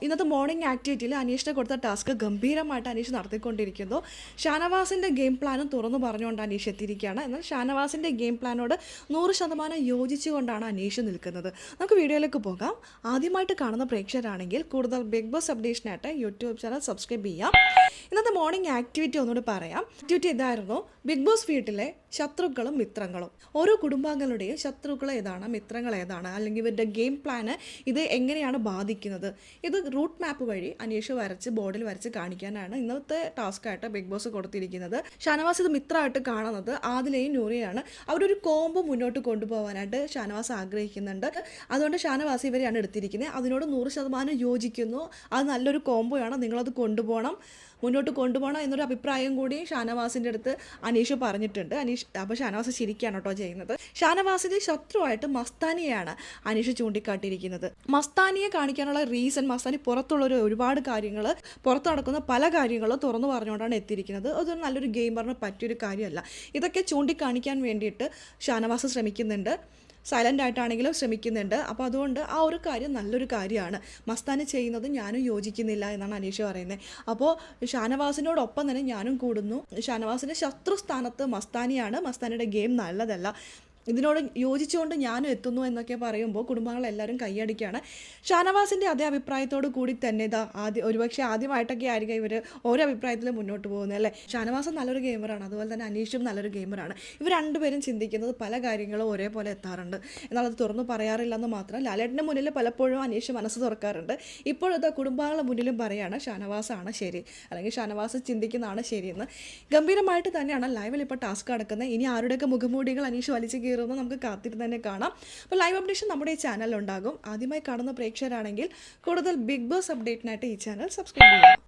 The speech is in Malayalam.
ഇന്നത്തെ മോർണിംഗ് ആക്ടിവിറ്റിയിൽ അനീഷിനെ കൊടുത്ത ടാസ്ക് ഗംഭീരമായിട്ട് അനീഷ് നടത്തിക്കൊണ്ടിരിക്കുന്നു. ഷാനവാസിൻ്റെ ഗെയിം പ്ലാനും തുറന്നു പറഞ്ഞുകൊണ്ട് അനീഷ് എത്തിയിരിക്കുകയാണ്. എന്നാൽ ഷാനവാസിൻ്റെ ഗെയിം പ്ലാനോട് 100% യോജിച്ചുകൊണ്ടാണ് അനീഷ് നിൽക്കുന്നത്. നമുക്ക് വീഡിയോയിലേക്ക് പോകാം. ആദ്യമായിട്ട് കാണുന്ന പ്രേക്ഷകരാണെങ്കിൽ കൂടുതൽ ബിഗ് ബോസ് അപ്ഡേഷനായിട്ട് യൂട്യൂബ് ചാനൽ സബ്സ്ക്രൈബ് ചെയ്യാം. ഇന്നത്തെ മോർണിംഗ് ആക്ടിവിറ്റി ഒന്നുകൂടി പറയാം. ആക്ടിവിറ്റി ഇതായിരുന്നു: ബിഗ് ബോസ് വീട്ടിലെ ശത്രുക്കളും മിത്രങ്ങളും. ഓരോ കുടുംബാംഗങ്ങളുടെയും ശത്രുക്കൾ ഏതാണ്, മിത്രങ്ങൾ ഏതാണ്, അല്ലെങ്കിൽ ഇവരുടെ ഗെയിം പ്ലാന് ഇത് എങ്ങനെയാണ് ബാധിക്കുന്നത്, ഇത് റൂട്ട് മാപ്പ് വഴി അനീഷ് വരച്ച് ബോർഡിൽ വരച്ച് കാണിക്കാനാണ് ഇന്നത്തെ ടാസ്ക്കായിട്ട് ബിഗ് ബോസ് കൊടുത്തിരിക്കുന്നത്. ഷാനവാസ് ഇത് മിത്രമായിട്ട് കാണുന്നത് ആദിലയും നൂറിയാണ്. അവരൊരു കോംബോ മുന്നോട്ട് കൊണ്ടുപോകാനായിട്ട് ഷാനവാസ് ആഗ്രഹിക്കുന്നുണ്ട്. അതുകൊണ്ട് ഷാനവാസ് ഇവരെയാണ് എടുത്തിരിക്കുന്നത്. അതിനോട് 100% യോജിക്കുന്നു. അത് നല്ലൊരു കോംബോയാണ്, നിങ്ങളത് മുന്നോട്ട് കൊണ്ടുപോകണം എന്നൊരു അഭിപ്രായം കൂടി ഷാനവാസിൻ്റെ അടുത്ത് അനീഷ് പറഞ്ഞിട്ടുണ്ട്. അപ്പോൾ ഷാനവാസ് ശരിക്കാണ് കേട്ടോ ചെയ്യുന്നത്. ഷാനവാസിൻ്റെ ശത്രുവായിട്ട് മസ്താനിയെയാണ് അനീഷ് ചൂണ്ടിക്കാട്ടിയിരിക്കുന്നത്. മസ്താനിയെ കാണിക്കാനുള്ള റീസൺ, മസ്താനി പുറത്തുള്ളൊരു ഒരുപാട് കാര്യങ്ങൾ, പുറത്ത് നടക്കുന്ന പല കാര്യങ്ങളും തുറന്നു പറഞ്ഞുകൊണ്ടാണ് എത്തിയിരിക്കുന്നത്. അതൊരു നല്ലൊരു ഗെയിമറിന് പറ്റിയൊരു കാര്യമല്ല. ഇതൊക്കെ ചൂണ്ടിക്കാണിക്കാൻ വേണ്ടിയിട്ട് ഷാനവാസ് ശ്രമിക്കുന്നുണ്ട്, സൈലൻ്റ് ആയിട്ടാണെങ്കിലും ശ്രമിക്കുന്നുണ്ട്. അപ്പോൾ അതുകൊണ്ട് ആ ഒരു കാര്യം നല്ലൊരു കാര്യമാണ്. മസ്താനി ചെയ്യുന്നത് ഞാനും യോജിക്കുന്നില്ല എന്നാണ് അനീഷ് പറയുന്നത്. അപ്പോൾ ഷാനവാസിനോടൊപ്പം തന്നെ ഞാനും കൂടുന്നു. ഷാനവാസിൻ്റെ ശത്രു സ്ഥാനത്ത് മസ്താനിയാണ്. മസ്താനിയുടെ ഗെയിം നല്ലതല്ല, ഇതിനോട് യോജിച്ചുകൊണ്ട് ഞാനും എത്തുന്നു എന്നൊക്കെ പറയുമ്പോൾ കുടുംബങ്ങളെല്ലാവരും കൈയടിക്കുകയാണ്. ഷാനവാസിൻ്റെ അതേ അഭിപ്രായത്തോട് കൂടി തന്നെ ഒരുപക്ഷെ ആദ്യമായിട്ടൊക്കെ ആയിരിക്കും ഇവർ ഓരോ അഭിപ്രായത്തിൽ മുന്നോട്ട് പോകുന്നത് അല്ലേ. ഷാനവാസ് നല്ലൊരു ഗെയിമറാണ്, അതുപോലെ തന്നെ അനീഷും നല്ലൊരു ഗെയിമറാണ്. ഇവർ രണ്ടുപേരും ചിന്തിക്കുന്നത് പല കാര്യങ്ങളും ഒരേപോലെ എത്താറുണ്ട്. എന്നാൽ അത് തുറന്നു പറയാറില്ലെന്ന് മാത്രം. ലാലേട്ടൻ്റെ മുന്നിൽ പലപ്പോഴും അനീഷ് മനസ്സ് തുറക്കാറുണ്ട്. ഇപ്പോഴത്തെ കുടുംബങ്ങളുടെ മുന്നിലും പറയുകയാണ് ഷാനവാസാണ് ശരി, അല്ലെങ്കിൽ ഷാനവാസ് ചിന്തിക്കുന്നതാണ് ശരിയെന്ന്. ഗംഭീരമായിട്ട് തന്നെയാണ് ലൈവിൽ ഇപ്പോൾ ടാസ്ക് നടക്കുന്നത്. ഇനി ആരുടെയൊക്കെ മുഖമൂടികൾ അനീഷ് വലിച്ചു നമുക്ക് കാത്തിരുന്ന് തന്നെ കാണാം. അപ്പോൾ ലൈവ് അപ്ഡേഷൻ നമ്മുടെ ഈ ചാനലിലുണ്ടാകും. ആദ്യമായി കാണുന്ന പ്രേക്ഷകരാണെങ്കിൽ കൂടുതൽ ബിഗ് ബോസ് അപ്ഡേറ്റിനായിട്ട് ഈ ചാനൽ സബ്സ്ക്രൈബ് ചെയ്യാം.